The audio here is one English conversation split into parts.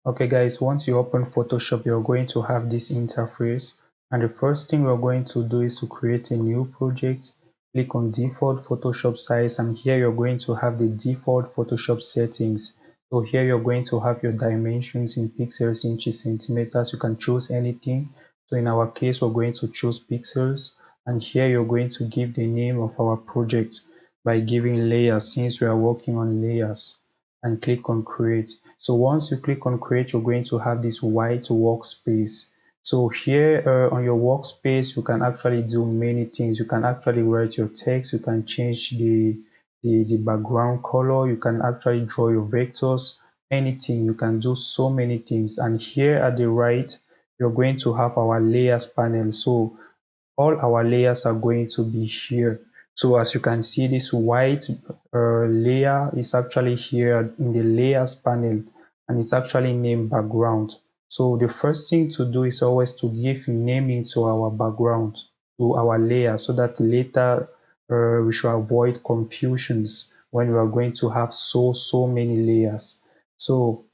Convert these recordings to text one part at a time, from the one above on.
Okay guys, once you open Photoshop, you're going to have this interface, and the first thing we're going to do is to create a new project. Click on default Photoshop size, and here you're going to have the default Photoshop settings. So here you're going to have your dimensions in pixels, inches, centimeters. You can choose anything. So in our case, we're going to choose pixels, and here you're going to give the name of our project by giving layers, since we are working on layers, and click on create. So once you click on create, you're going to have this white workspace. So here on your workspace, you can actually do many things. You can actually write your text, you can change the background color, you can actually draw your vectors, anything. You can do so many things. And here at the right, you're going to have our layers panel. So all our layers are going to be here. So as you can see, this white layer is actually here in the layers panel, and it's actually named background. So the first thing to do is always to give naming to our background, to our layer, so that later we should avoid confusions when we are going to have so many layers. So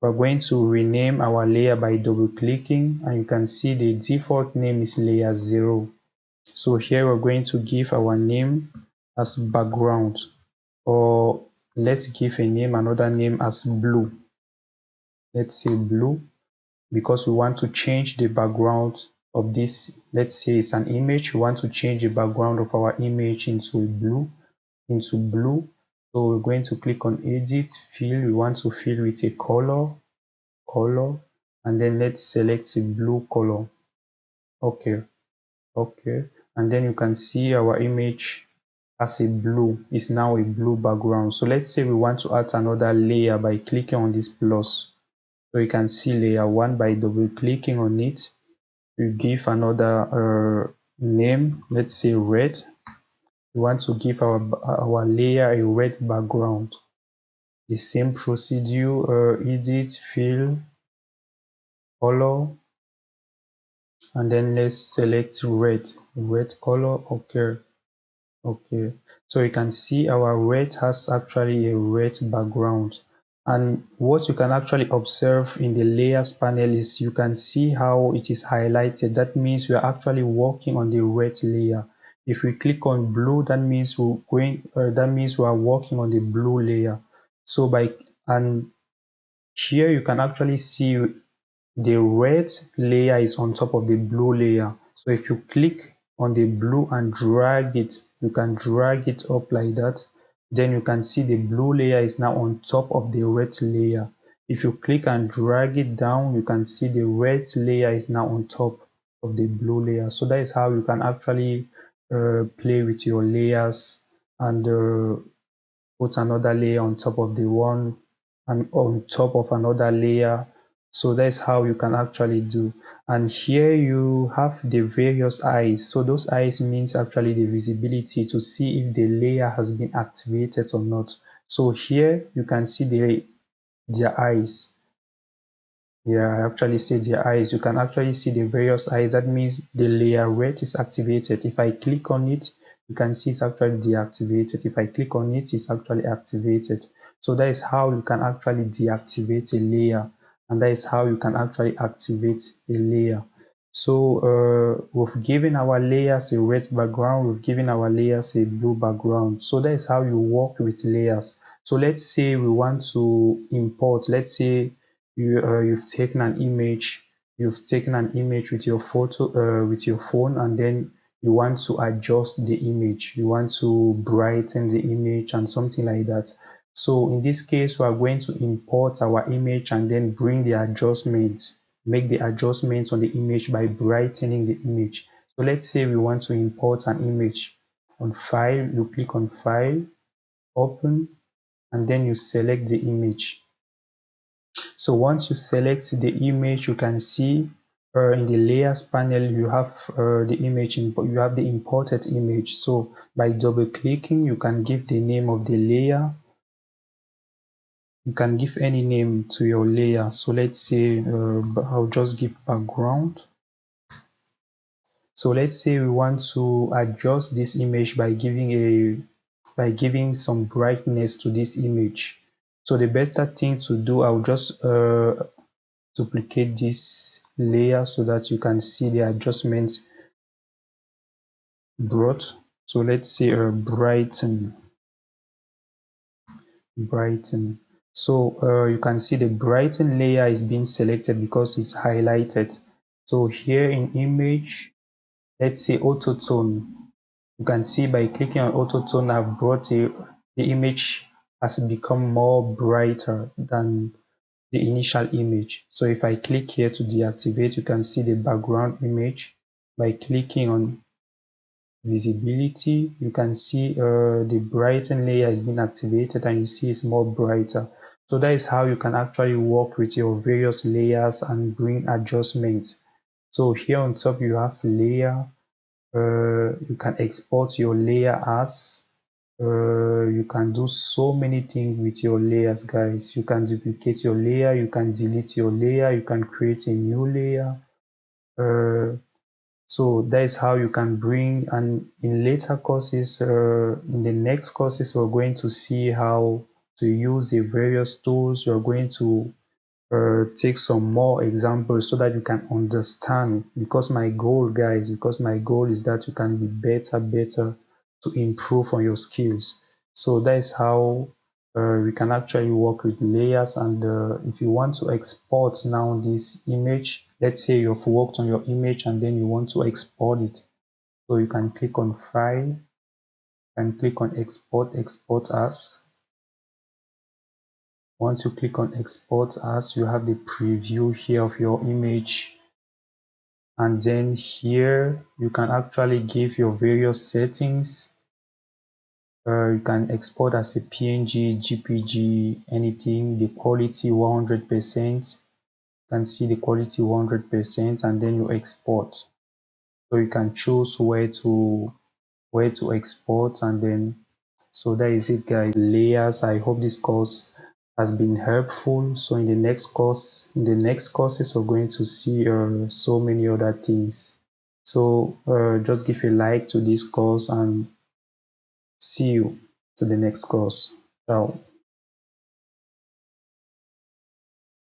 we're going to rename our layer by double clicking, and you can see the default name is layer 0. So here we're going to give our name as background, or let's give another name as blue. Let's say blue, because we want to change the background of this. Let's say it's an image. We want to change the background of our image into blue. So we're going to click on edit, fill. We want to fill with a color, and then let's select a blue color. Okay, and then you can see our image as a blue. Is now a blue background. So let's say we want to add another layer by clicking on this plus. So you can see layer 1 by double clicking on it. You give another name, let's say red. We want to give our layer a red background. The same procedure, edit, fill, color, and then let's select red color. Okay, so you can see our red has actually a red background. And what you can actually observe in the layers panel is you can see how it is highlighted. That means we are actually working on the red layer. If we click on blue, that means we are working on the blue layer. So and here you can actually see the red layer is on top of the blue layer. So if you click on the blue and drag it, you can drag it up like that, then you can see the blue layer is now on top of the red layer. If you click and drag it down, you can see the red layer is now on top of the blue layer. So that is how you can actually play with your layers, and put another layer on top of the one, and on top of another layer. So that's how you can actually do. And here you have the various eyes. So those eyes means actually the visibility to see if the layer has been activated or not. So here you can see their eyes. Yeah, I actually see their eyes. You can actually see the various eyes. That means the layer red is activated. If I click on it, you can see it's actually deactivated. If I click on it, it's actually activated. So that is how you can actually deactivate a layer, and that is how you can actually activate a layer. So we've given our layers a red background, we've given our layers a blue background. So that is how you work with layers. So let's say we want to import, let's say you've taken an image with your with your phone, and then you want to adjust the image, you want to brighten the image and something like that. So in this case, we are going to import our image and then bring the adjustments, make the adjustments on the image by brightening the image. So let's say we want to import an image. On file, you click on file, open, and then you select the image. So once you select the image, you can see in the layers panel you have the image, you have the imported image. So by double clicking, you can give the name of the layer. You can give any name to your layer. So let's say I'll just give background. So let's say we want to adjust this image by giving some brightness to this image. So the better thing to do, I'll just duplicate this layer so that you can see the adjustments brought. So let's say brighten. So you can see the brighten layer is being selected because it's highlighted. So here in image, let's say auto tone. You can see by clicking on auto tone, I've brought the image has become more brighter than the initial image. So if I click here to deactivate, you can see the background image. By clicking on visibility, you can see the brighten layer is being activated and you see it's more brighter. So that is how you can actually work with your various layers and bring adjustments. So here on top you have layer. You can export your layer as. You can do so many things with your layers, guys. You can duplicate your layer, you can delete your layer, you can create a new layer. So that is how you can bring, and in later courses, in the next courses, we're going to see how to use the various tools. We're going to take some more examples so that you can understand, because my goal, guys, is that you can be better to improve on your skills. So that is how we can actually work with layers. And if you want to export now this image, let's say you've worked on your image and then you want to export it, so you can click on file and click on export as. Once you click on export as, you have the preview here of your image, and then here you can actually give your various settings. You can export as a PNG, GPG, anything. The quality 100%. You can see the quality 100%, and then you export. So you can choose where to export, and then so that is it, guys. Layers. I hope this course has been helpful. So in the next courses we're going to see so many other things. So just give a like to this course and see you to the next course. Ciao.